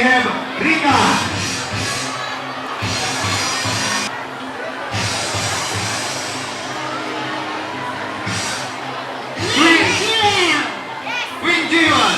have Rika. Queen Jiwan.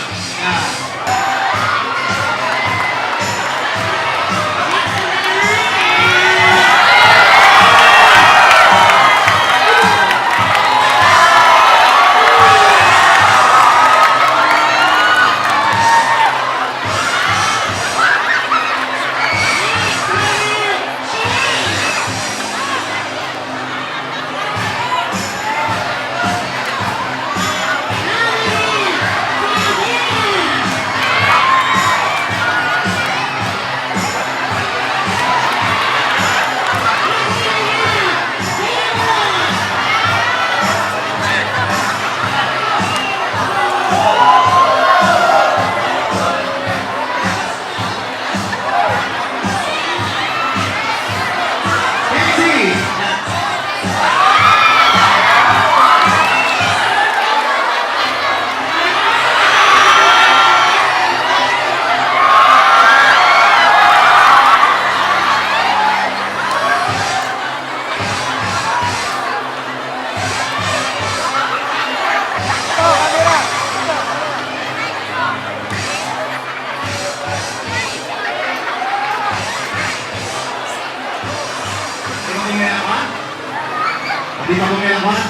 Hindi ka bumelawan?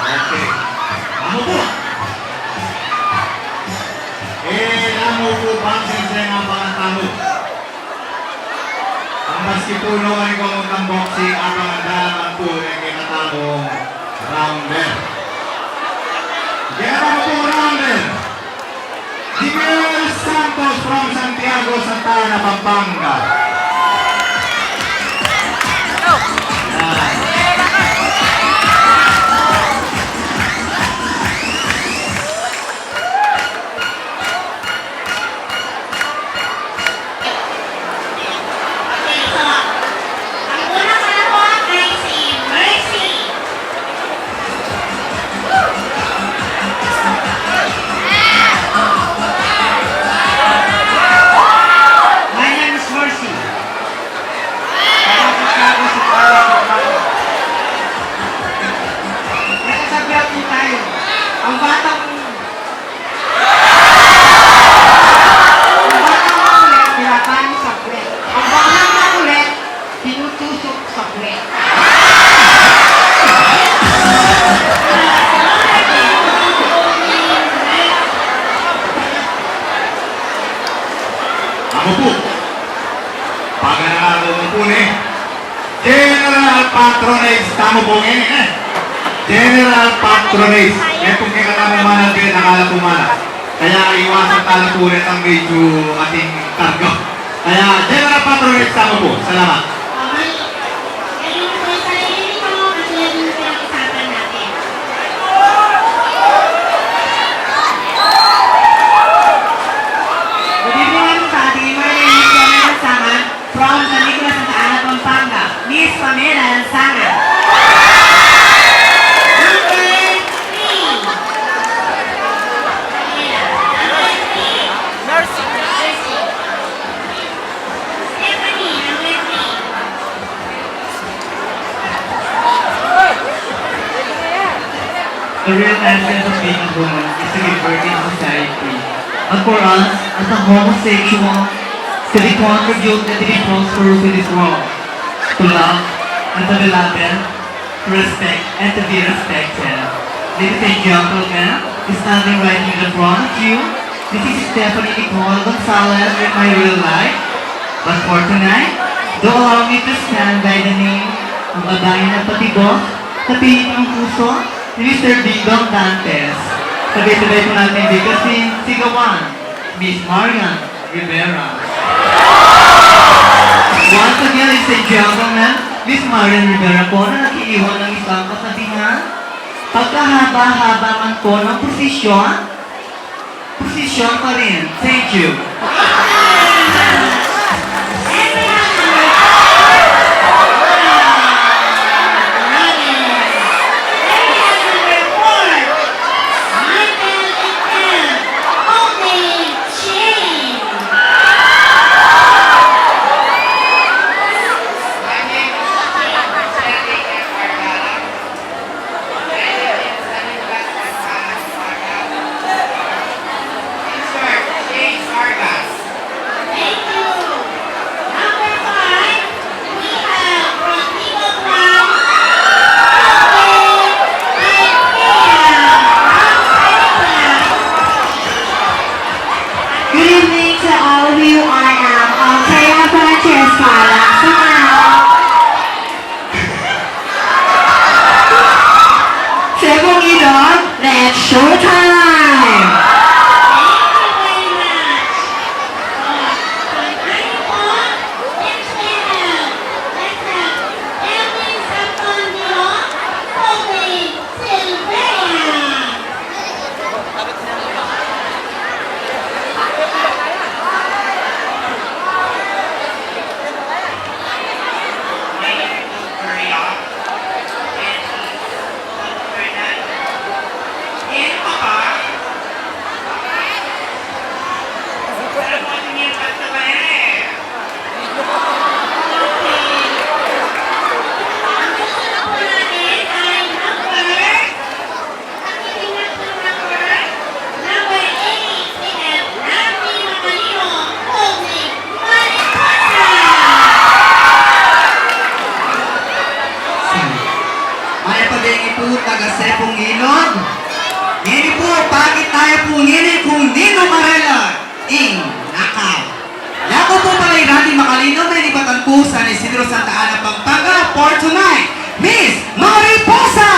Okay. Amo po. Amo po bang sinsay nga mga tamo? Ang maskipuno ay kumutang boxing ang mga dalaman po ng kinatamong rounder. Kaya mo po rounder. Jimel Santos from Santiago, Santa Ana, Pampanga. General Patronage, tamo po ngayon eh. General Patronage. Kaya kung kaya mana din nakala po mana. Kaya iwasan tala po rin ang medyo ating kargo. Kaya General Patronage, tamo po. Salamat. From San Nicolas, Santa Ana, Pampanga, Miss Pamela Lanzana. The real essence of being a woman is to give birth in society. But for us, as a homosexual, to be contribute and to be prosperous in this world, to love and to be loved, to respect and to be respected. Ladies and gentlemen, standing right in the front of you, this is Stephanie Nicole Gonzalez in my real life. But for tonight, do allow me to stand by the name ng babae na patibok, tapihin ng puso, ni Mr. Bigong Dantes. Sabay-sabay po natin bigkasin, sigawan, Miss Marian Rivera. Once again, ladies and gentlemen, Miss Marian Rivera po na nakiiwan ng isang kasabihan. Pagkahaba-haba man po ng posisyon pa rin. Thank you. for tonight, Miss Mariposa!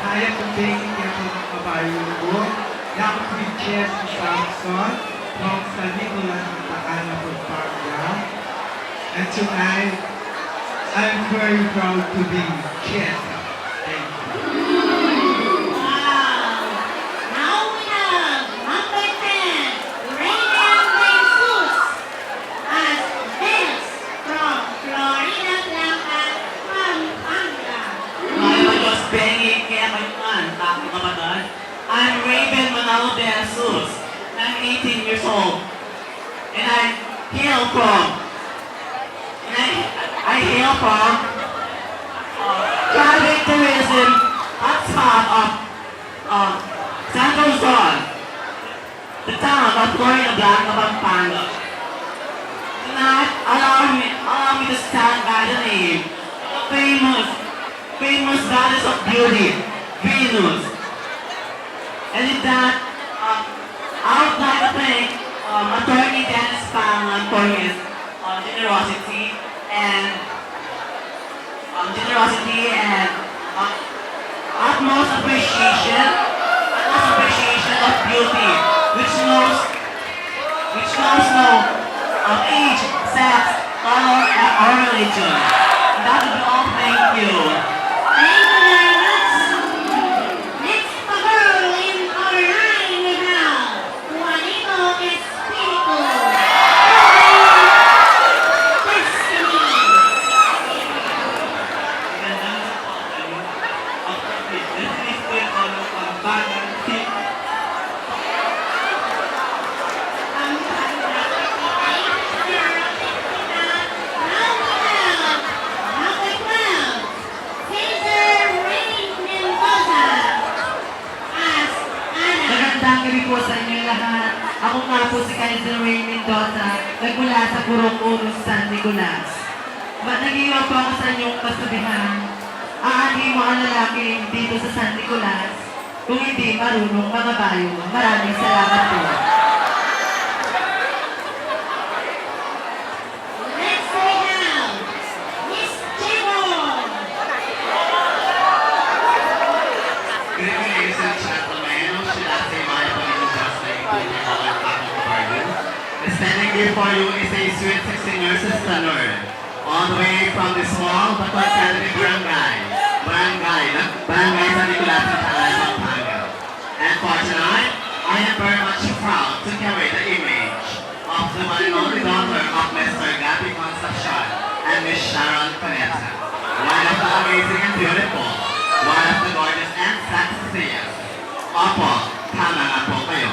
Kaya kong tingin niya po ng kabayo ko. Yakot with Jess Samson from San Nicolas ng Takana, Pampanga. And tonight, I'm very proud to be Jess. Thank you. Wow! Now we have number 10, Raymond Jesus, as Vince from Florida Blanca, Pampanga. Mga Diyos, Benny, kaya mayuan, tapos kapatid. I'm Raven Manalo de Jesus. I'm 18 years old. And I hail from private tourism hotspot of San Jose, the town of Florida Blanca, Pampanga. Tonight, allow me to stand by the name of famous goddess of beauty, Venus. And with that, I would like to thank Attorney Dennis Pangan for his generosity and utmost appreciation of beauty, which knows no age, sex, color, or religion. And that would be all. Thank you. Thank you very much. Next girl in our line we have Juanito Espiritu. Magandang gabi po sa inyo lahat. Ako nga po si Kaiser Ray Mendoza, nagmula sa Purong Unos, San Nicolas. Nag-iwan po ako sa inyong kasabihan. Aanhin mo ang lalaki dito sa San Nicolas kung hindi marunong mga bayo. Maraming salamat po. Next we have Miss Jibon. Good evening, ladies and gentlemen. Should I say my opinion just like our topic for you? Standing before you is a sweet 16 years tenor. All the way from the small but conservative barangay San Nicolas ng Takana, Pampanga. And for tonight, I am very much proud to carry the image of the one and only daughter of Mr. Gabby Concepcion and Miss Sharon Panetta. One of the amazing and beautiful, one of the gorgeous and sexiest. Opo, tama nga po kayo.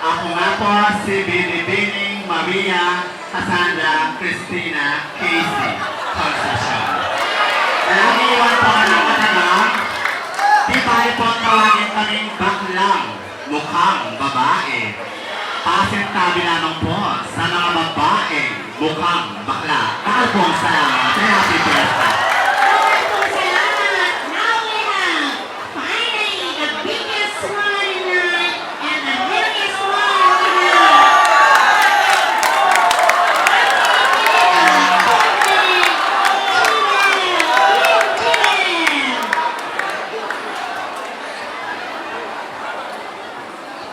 Ako nga po si Binibining Maria Cassandra Cristina Casey Concepcion. Nag-iwan po ng katanang, di tayo po tawagin kaming baklang, mukhang babae. Pasintabi lamang po sa mga babaeng mukhang bakla. Mahal pong salamat. Happy birthday. Now we have finally the biggest one in line and the biggest one we have.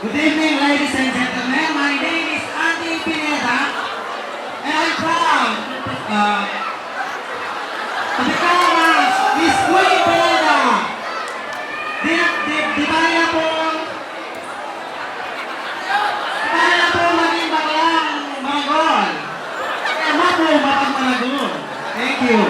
Good evening, ladies and gentlemen. My name is Andy Pineda, and I'm proud to become Miss Queen Pineda. Di kaya po maging baklang maragol. Kaya mo po mapagmaragon. Thank you.